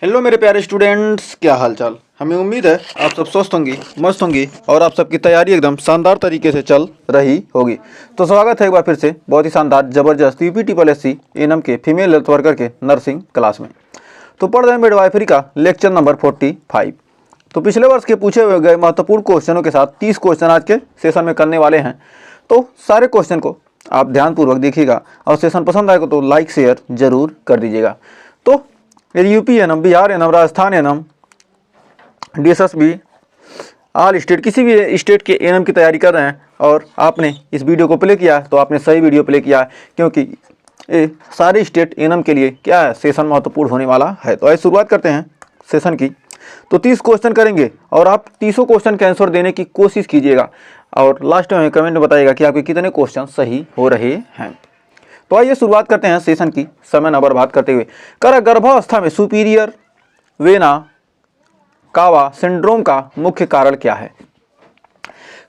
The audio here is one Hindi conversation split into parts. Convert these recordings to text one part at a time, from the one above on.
हेलो मेरे प्यारे स्टूडेंट्स, क्या हाल चाल। हमें उम्मीद है आप सब स्वस्थ होंगे, मस्त होंगे और आप सबकी तैयारी एकदम शानदार तरीके से चल रही होगी। तो स्वागत है एक बार फिर से बहुत ही शानदार ज़बरदस्त UP-SSC एएनएम के फीमेल हेल्थ वर्कर के नर्सिंग क्लास में। तो पढ़ रहे हैं मिडवाइफरी का लेक्चर नंबर 45। तो पिछले वर्ष के पूछे हुए गए महत्वपूर्ण क्वेश्चनों के साथ 30 क्वेश्चन आज के सेशन में करने वाले हैं। तो सारे क्वेश्चन को आप ध्यानपूर्वक देखिएगा और सेशन पसंद आएगा तो लाइक शेयर जरूर कर दीजिएगा। तो यदि UP ANM, Bihar ANM, Rajasthan ANM, DSSB, all state, किसी भी स्टेट के एएनएम की तैयारी कर रहे हैं और आपने इस वीडियो को प्ले किया तो आपने सही वीडियो प्ले किया, क्योंकि ये सारे स्टेट एएनएम के लिए क्या है, सेशन महत्वपूर्ण होने वाला है। तो आइए शुरुआत करते हैं सेशन की। तो 30 क्वेश्चन करेंगे और आप 30 क्वेश्चन के आंसर देने की कोशिश कीजिएगा और लास्ट में कमेंट में बताइएगा कि आपके कितने क्वेश्चन सही हो रहे हैं। तो आइए शुरुआत करते हैं सेशन की, समय न बर्बाद करते हुए। गर्भावस्था में सुपीरियर वेना कावा सिंड्रोम का मुख्य कारण क्या है?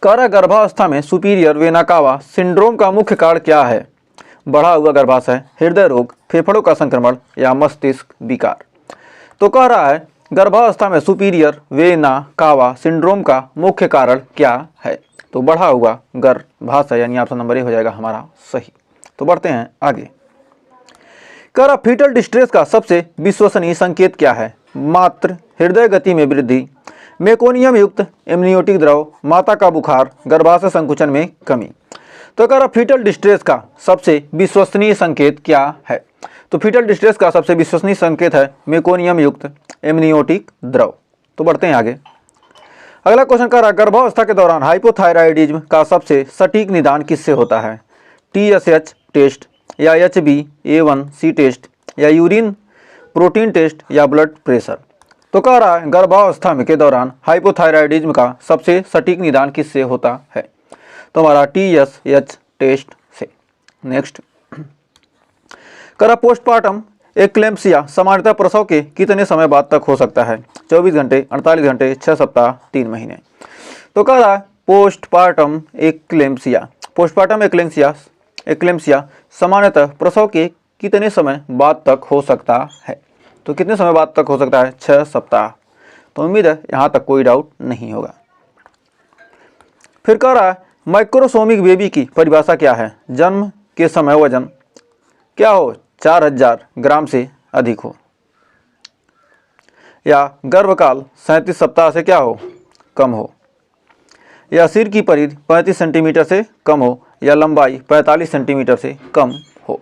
गर्भावस्था में सुपीरियर वेना कावा सिंड्रोम का मुख्य कारण क्या है? बढ़ा हुआ गर्भाशय, हृदय रोग, फेफड़ों का संक्रमण या मस्तिष्क विकार। तो कह रहा है गर्भावस्था में सुपीरियर वेना कावा सिंड्रोम का मुख्य कारण क्या है? तो बढ़ा हुआ गर्भाशय, यानी ऑप्शन नंबर ए हो जाएगा हमारा सही। तो बढ़ते हैं आगे। फीटल डिस्ट्रेस का सबसे विश्वसनीय संकेत क्या है? मात्र हृदय गति में वृद्धि, मेकोनियम युक्त एमनियोटिक द्रव, माता का बुखार, गर्भाशय संकुचन में कमी। तो फीटल डिस्ट्रेस का सबसे विश्वसनीय संकेत क्या है? तो फीटल डिस्ट्रेस का सबसे विश्वसनीय संकेत है मेकोनियम युक्त एमनियोटिक द्रव। तो बढ़ते हैं आगे। अगला क्वेश्चन कह रहा है गर्भावस्था के दौरान हाइपोथायराइडिज्म का सबसे सटीक निदान किससे होता है? TSH टेस्ट या HbA1c टेस्ट या यूरिन प्रोटीन टेस्ट या ब्लड प्रेशर। तो कह रहा है गर्भावस्था में के दौरान हाइपोथायराइडिज्म का सबसे सटीक निदान किससे होता है? तो हमारा TSH टेस्ट से। नेक्स्ट कह रहा पोस्टपार्टम एक्लेम्पसिया सामान्यतः प्रसव के कितने समय बाद तक हो सकता है? 24 घंटे, 48 घंटे, 6 सप्ताह, 3 महीने। तो कह रहा है पोस्टपार्टम एक्लेम्पसिया सामान्यतः प्रसव के कितने समय बाद तक हो सकता है? तो कितने समय बाद तक हो सकता है? 6 सप्ताह। तो उम्मीद है यहाँ तक कोई डाउट नहीं होगा। फिर कह रहा है माइक्रोसोमिक बेबी की परिभाषा क्या है? जन्म के समय वजन क्या हो? 4000 ग्राम से अधिक हो, या गर्भकाल 37 सप्ताह से क्या हो? कम हो, या सिर की परिधि 35 सेंटीमीटर से कम हो, या लंबाई 45 सेंटीमीटर से कम हो।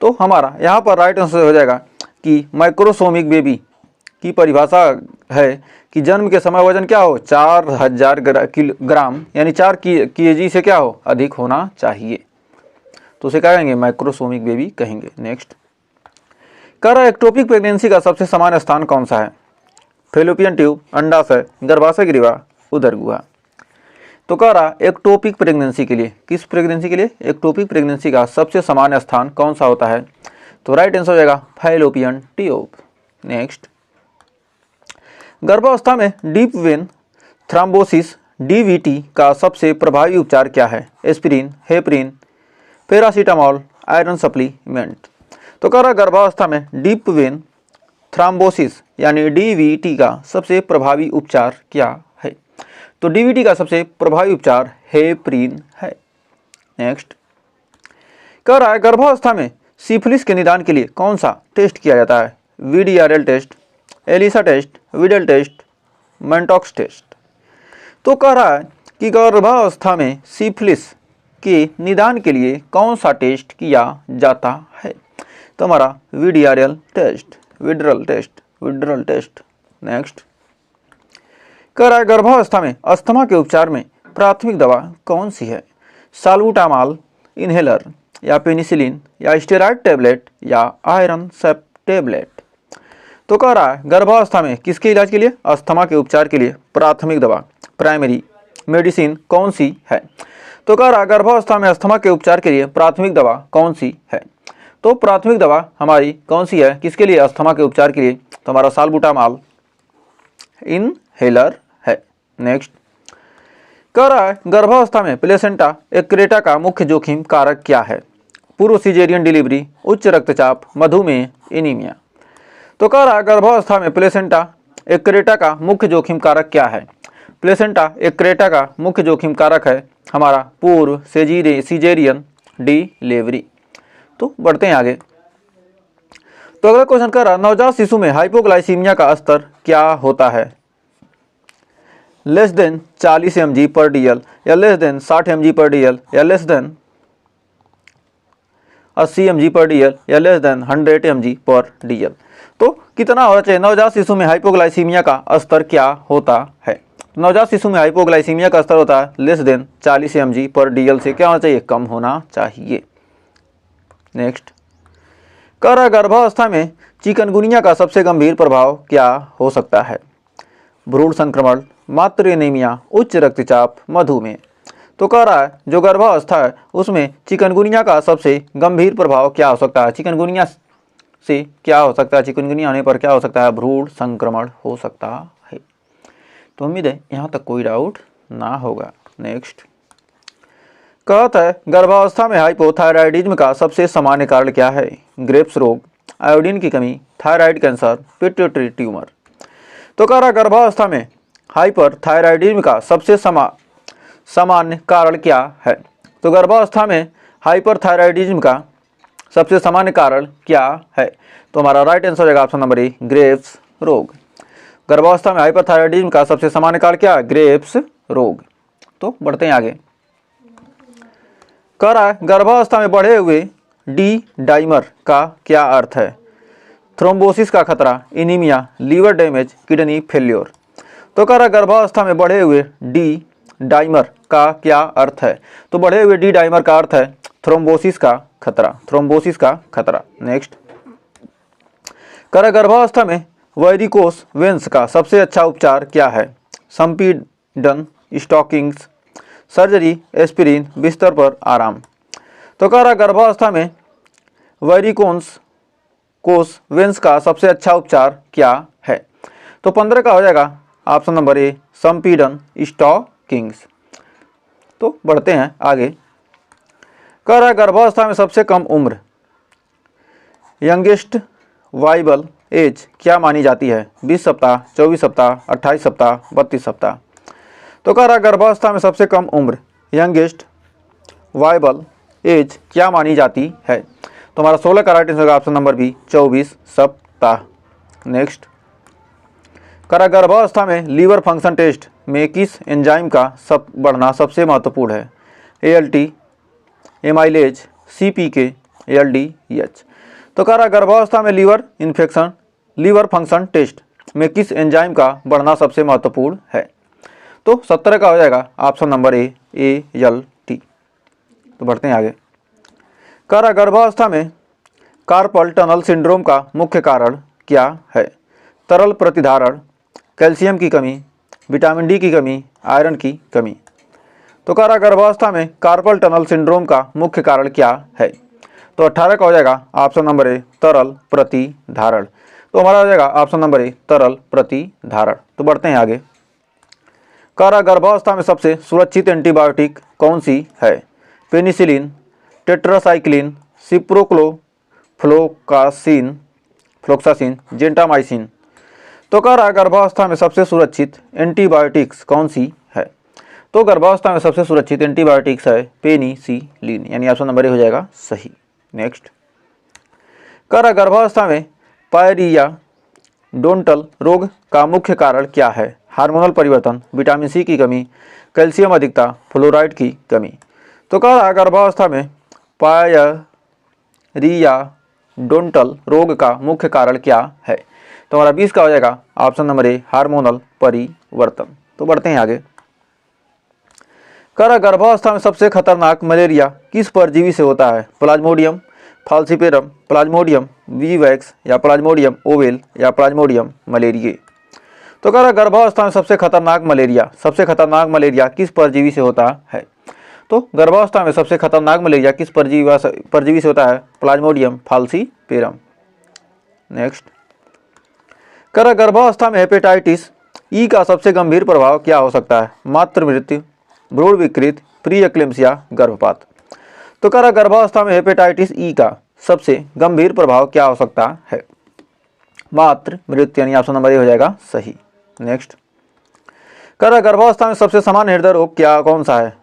तो हमारा यहाँ पर राइट आंसर हो जाएगा कि माइक्रोसोमिक बेबी की परिभाषा है कि जन्म के समय वजन क्या हो? 4000 ग्राम, यानी 4 kg से क्या हो? अधिक होना चाहिए। तो उसे क्या कहेंगे? माइक्रोसोमिक बेबी कहेंगे। नेक्स्ट कह रहा है एक्टोपिक प्रेगनेंसी का सबसे सामान्य स्थान कौन सा है? फेलोपियन ट्यूब, अंडाशय, गर्भाशय ग्रीवा, उदर गुहा। तो कह रहा एक्टोपिक प्रेगनेंसी के लिए, किस प्रेगनेंसी के लिए? एक्टोपिक प्रेगनेंसी का सबसे सामान्य स्थान कौन सा होता है? तो राइट आंसर हो जाएगा फैलोपियन ट्यूब। नेक्स्ट गर्भावस्था में डीप वेन थ्रोम्बोसिस DVT का सबसे प्रभावी उपचार क्या है? Aspirin, heparin, paracetamol, iron supplement. तो कह रहा गर्भावस्था में डीप वेन थ्रोम्बोसिस यानी DVT का सबसे प्रभावी उपचार क्या है? तो DVT का सबसे प्रभावी उपचार हेपरिन है। नेक्स्ट कह रहा है गर्भावस्था में सिफिलिस के निदान के लिए कौन सा टेस्ट किया जाता है? VDRL test, ELISA test, Widal test, Mantoux test. तो कह रहा है कि गर्भावस्था में सिफिलिस के निदान के लिए कौन सा टेस्ट किया जाता है? तो हमारा VDRL test, Widal test. Next कह रहा है गर्भावस्था में अस्थमा के उपचार में प्राथमिक दवा कौन सी है? साल्बुटामॉल इन्हेलर, या पेनिसिलिन, या स्टेरॉइड टेबलेट, या आयरन सेप टेबलेट। तो कह रहा है गर्भावस्था में किसके इलाज के लिए? अस्थमा के उपचार के लिए प्राथमिक दवा, प्राइमरी मेडिसिन कौन सी है? तो कह रहा है गर्भावस्था में अस्थमा के उपचार के लिए प्राथमिक दवा कौन सी है? तो प्राथमिक दवा हमारी कौन सी है किसके लिए? अस्थमा के उपचार के लिए। तो हमारा साल्बुटामॉल इन्हेलर है। नेक्स्ट कह रहा है गर्भावस्था में प्लेसेंटा एक्रेटा का मुख्य जोखिम कारक क्या है? पूर्व सीजेरियन डिलीवरी, उच्च रक्तचाप, मधुमेह, एनीमिया। तो कह रहा है गर्भावस्था में प्लेसेंटा एक्रेटा का मुख्य जोखिम कारक क्या है। प्लेसेंटा एक्रेटा का मुख्य जोखिम कारक है हमारा पूर्व सीजेरियन डिलीवरी। तो बढ़ते हैं आगे। तो अगला क्वेश्चन कर रहा, नवजात शिशु में हाइपोग्लाइसीमिया का स्तर क्या होता है। लेस देन 40 mg पर DL या लेस देन 60 mg पर DL या लेस देन 80 mg पर DL या लेस देन 100 mg पर DL। तो कितना होना चाहिए नवजात शिशु में हाइपोग्लाइसीमिया का स्तर क्या होता है। नवजात शिशु में हाइपोग्लाइसीमिया का स्तर होता है लेस देन 40 mg पर DL से क्या होना चाहिए, कम होना चाहिए। नेक्स्ट कह रहा गर्भावस्था में चिकनगुनिया का सबसे गंभीर प्रभाव क्या हो सकता है। भ्रूण संक्रमण, मातृ एनीमिया, उच्च रक्तचाप, मधुमेह। तो कह रहा है जो गर्भावस्था है उसमें चिकनगुनिया का सबसे गंभीर प्रभाव क्या हो सकता है। चिकनगुनिया से क्या हो सकता है, चिकनगुनिया होने पर क्या हो सकता है, भ्रूण संक्रमण हो सकता है। तो उम्मीद है यहाँ तक कोई डाउट ना होगा। नेक्स्ट कहता है गर्भावस्था में हाइपोथायराइडिज्म का सबसे सामान्य कारण क्या है। ग्रेव्स रोग, आयोडीन की कमी, थायराइड कैंसर, पिट्यूटरी ट्यूमर। तो कह रहा गर्भावस्था में हाइपरथायराइडिज्म का सबसे सामान्य कारण क्या है। तो गर्भावस्था में हाइपरथायराइडिज्म का सबसे सामान्य कारण क्या है। तो हमारा राइट आंसर हो जाएगा ऑप्शन नंबर ए, ग्रेव्स रोग। गर्भावस्था में हाइपरथायराइडिज्म का सबसे सामान्य कारण क्या है, ग्रेव्स रोग। तो बढ़ते हैं आगे। कह रहा है गर्भावस्था में बढ़े हुए डी डाइमर का क्या अर्थ है। थ्रोम्बोसिस का खतरा, anaemia, liver damage, kidney failure. तो कह रहा गर्भावस्था में बढ़े हुए डी डाइमर का क्या अर्थ है। तो बढ़े हुए डी डाइमर का अर्थ है थ्रोम्बोसिस का खतरा, थ्रोम्बोसिस का खतरा। नेक्स्ट कह रहा गर्भावस्था में वेरिकोस वेन्स का सबसे अच्छा उपचार क्या है। संपीडन, स्टॉकिंग्स, सर्जरी, एस्पिरिन, बिस्तर पर आराम। तो कह रहा गर्भावस्था में वेरिकोस वेन्स का सबसे अच्छा उपचार क्या है। तो 15 का हो जाएगा ऑप्शन नंबर ए, संपीडन, स्टॉकिंग्स। तो बढ़ते हैं आगे। कह रहा गर्भावस्था में सबसे कम उम्र, यंगेस्ट वाइबल एज क्या मानी जाती है। 20 सप्ताह, 24 सप्ताह, 28 सप्ताह, 32 सप्ताह। तो कह रहा गर्भावस्था में सबसे कम उम्र, यंगेस्ट वाइबल एज क्या मानी जाती है। तो हमारा 16 का राइट आंसर होगा ऑप्शन नंबर बी, 24 सप्ताह। नेक्स्ट कह रहा गर्भावस्था में लीवर फंक्शन टेस्ट में किस एंजाइम का बढ़ना सबसे महत्वपूर्ण है। ALT, amylase, CPK, LDH। तो कह रहा गर्भावस्था में लीवर फंक्शन टेस्ट में किस एंजाइम का बढ़ना सबसे महत्वपूर्ण है। तो 17 का हो जाएगा ऑप्शन नंबर ए, ALT। तो बढ़ते हैं आगे। कह रहा गर्भावस्था में कार्पल टनल सिंड्रोम का मुख्य कारण क्या है। तरल प्रतिधारण, कैल्शियम की कमी, विटामिन डी की कमी, आयरन की कमी। तो कह रहा गर्भावस्था में कार्पल टनल सिंड्रोम का मुख्य कारण क्या है। तो 18 का हो जाएगा ऑप्शन नंबर ए, तरल प्रतिधारण। तो हमारा हो जाएगा ऑप्शन नंबर ए, तरल प्रतिधारण। तो बढ़ते हैं आगे। कह रहा गर्भावस्था में सबसे सुरक्षित एंटीबायोटिक कौन सी है। Penicillin, tetracycline, floxacin, gentamicin. तो कह रहा गर्भावस्था में सबसे सुरक्षित एंटीबायोटिक्स कौन सी है। तो गर्भावस्था में सबसे सुरक्षित एंटीबायोटिक्स है पेनिसिलिन, यानी ऑप्शन नंबर ए हो जाएगा सही। नेक्स्ट कह रहा गर्भावस्था में पायरियाडोंटल रोग का मुख्य कारण क्या है। हार्मोनल परिवर्तन, विटामिन सी की कमी, कैल्शियम अधिकता, फ्लोराइड की कमी। तो कह रहा गर्भावस्था में पायरियाडोंटल रोग का मुख्य कारण क्या है। तो हमारा 20 का हो जाएगा ऑप्शन नंबर ए, हार्मोनल परिवर्तन। तो बढ़ते हैं आगे। कह रहा गर्भावस्था में सबसे खतरनाक मलेरिया किस परजीवी से होता है। प्लाज्मोडियम फाल्सिपेरम, प्लाज्मोडियम वीवैक्स या प्लाज्मोडियम ओवेल या प्लाज्मोडियम मलेरिये। तो कह रहा गर्भावस्था में सबसे खतरनाक मलेरिया किस परजीवी से होता है। तो गर्भावस्था में सबसे खतरनाक मलेरिया किस परजीवी से होता है, प्लाज्मोडियम फाल्सिपेरम। नेक्स्ट कह रहा गर्भावस्था में हेपेटाइटिस ई का सबसे गंभीर प्रभाव क्या हो सकता है। मातृ मृत्यु, भ्रूण विकृत, प्री एक्लेम्सिया, गर्भपात। तो कह रहा गर्भावस्था में हेपेटाइटिस ई का सबसे गंभीर प्रभाव क्या हो सकता है। मातृ मृत्यु यानी ऑप्शन नंबर ए हो जाएगा सही। नेक्स्ट, गर्भावस्था में सबसे सामान्य हृदय रोग क्या कौन सा है?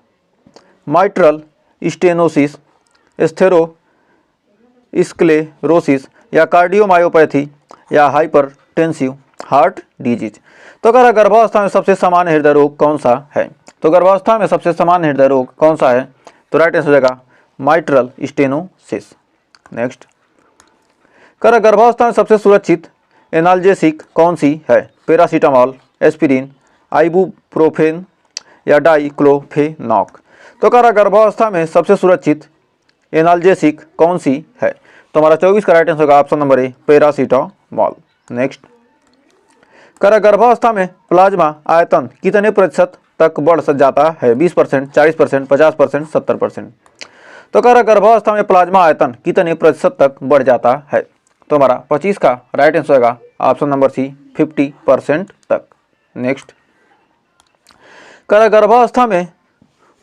माइट्रल स्टेनोसिस, स्क्लेरोसिस या कार्डियोमायोपैथी या हाइपरटेंसिव हार्ट डिजीज। तो अगर गर्भावस्था में सबसे सामान्य हृदय रोग कौन सा है? तो गर्भावस्था में सबसे सामान्य हृदय रोग कौन सा है? तो राइट आंसर हो जाएगा माइट्रल स्टेनोसिस। नेक्स्ट, गर्भावस्था में सबसे सुरक्षित एनाल्जेसिक कौन सी है? पैरासीटामॉल, एस्पिरिन, आइबुप्रोफेन या डाइक्लोफेनाक। तो गर्भावस्था में सबसे सुरक्षित एनाल्जेसिक कौन सी है? तो हमारा 24 का राइट आंसर होगा option number A paracetamol. Next, गर्भावस्था में प्लाज्मा आयतन कितने प्रतिशत तक बढ़ जाता है? 20%, 40%, 50%, 70%। तो गर्भावस्था में प्लाज्मा आयतन कितने प्रतिशत तक बढ़ जाता है? तो हमारा 25 का राइट आंसर होगा ऑप्शन नंबर सी 50% तक। नेक्स्ट, गर्भावस्था में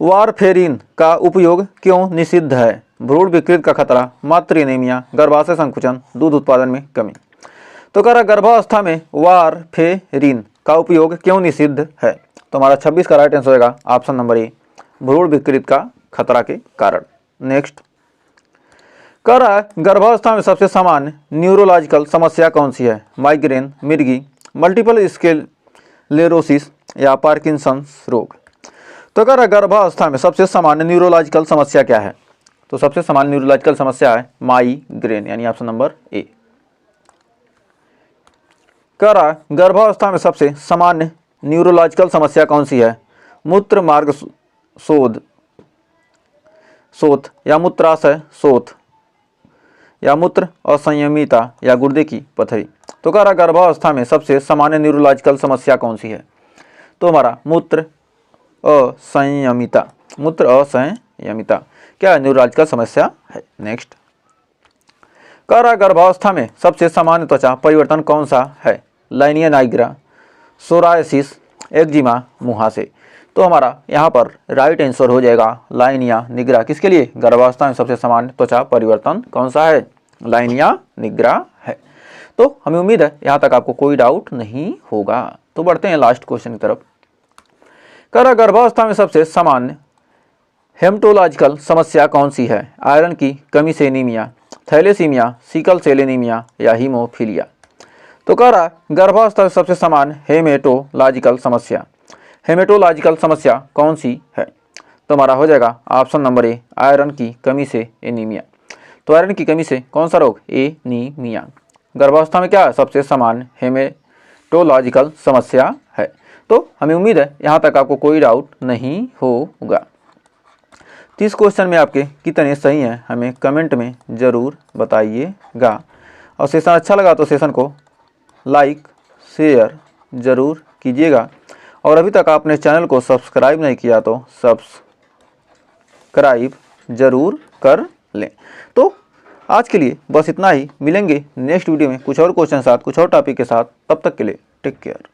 वारफेरिन का उपयोग क्यों निषिद्ध है? भ्रूण विकृत का खतरा, मातृ एनीमिया, गर्भाशय संकुचन, दूध उत्पादन में कमी। तो गर्भावस्था में वारफेरिन का उपयोग क्यों निषिद्ध है? तो हमारा 26 का राइट आंसर होगा ऑप्शन नंबर ए भ्रूण विकृत का खतरा के कारण। नेक्स्ट, गर्भावस्था में सबसे सामान्य न्यूरोलॉजिकल समस्या कौन सी है? माइग्रेन, मिर्गी, मल्टीपल स्क्लेरोसिस या पार्किंसंस रोग। तो गर्भावस्था में सबसे सामान्य न्यूरोलॉजिकल समस्या क्या है? तो सबसे सामान्य न्यूरोलॉजिकल समस्या है माइग्रेन यानी ऑप्शन नंबर ए। गर्भावस्था में सबसे सामान्य न्यूरोलॉजिकल समस्या कौन सी है? मूत्र मार्ग शोथ या मूत्राशय शोथ या मूत्र असंयमिता या गुर्दे की पथरी। तो गर्भावस्था में सबसे सामान्य न्यूरोलॉजिकल समस्या कौन सी है? तो हमारा मूत्र असंयमिता क्या न्यूरोलॉजिकल समस्या है। नेक्स्ट, गर्भावस्था में सबसे सामान्य त्वचा परिवर्तन कौन सा है? लाइनिया नाइग्रा, सोरायसिस, एक्जिमा, मुहासे। तो हमारा यहाँ पर राइट आंसर हो जाएगा लाइनिया निग्रा। किसके लिए? गर्भावस्था में सबसे सामान्य त्वचा परिवर्तन कौन सा है? लाइनिया निग्रा है। तो हमें उम्मीद है यहाँ तक आपको कोई डाउट नहीं होगा। तो बढ़ते हैं लास्ट क्वेश्चन की तरफ। गर्भावस्था में सबसे सामान्य हेमटोलॉजिकल समस्या कौन सी है? आयरन की कमी से anaemia, thalassaemia, sickle cell anaemia या हीमोफीलिया। तो गर्भावस्था में सबसे सामान्य हेमेटोलॉजिकल समस्या कौन सी है? तो हमारा हो जाएगा ऑप्शन नंबर ए आयरन की कमी से एनीमिया। तो आयरन की कमी से कौन सा रोग? एनीमिया। गर्भावस्था में क्या है? सबसे सामान्य हेमेटोलॉजिकल समस्या है। तो हमें उम्मीद है यहाँ तक आपको कोई डाउट नहीं होगा। 30 क्वेश्चन में आपके कितने सही हैं हमें कमेंट में ज़रूर बताइएगा। और सेशन अच्छा लगा तो सेशन को लाइक शेयर ज़रूर कीजिएगा। और अभी तक आपने चैनल को सब्सक्राइब नहीं किया तो सब्सक्राइब ज़रूर कर लें। तो आज के लिए बस इतना ही। मिलेंगे नेक्स्ट वीडियो में कुछ और क्वेश्चन साथ, कुछ और टॉपिक के साथ। तब तक के लिए टेक केयर।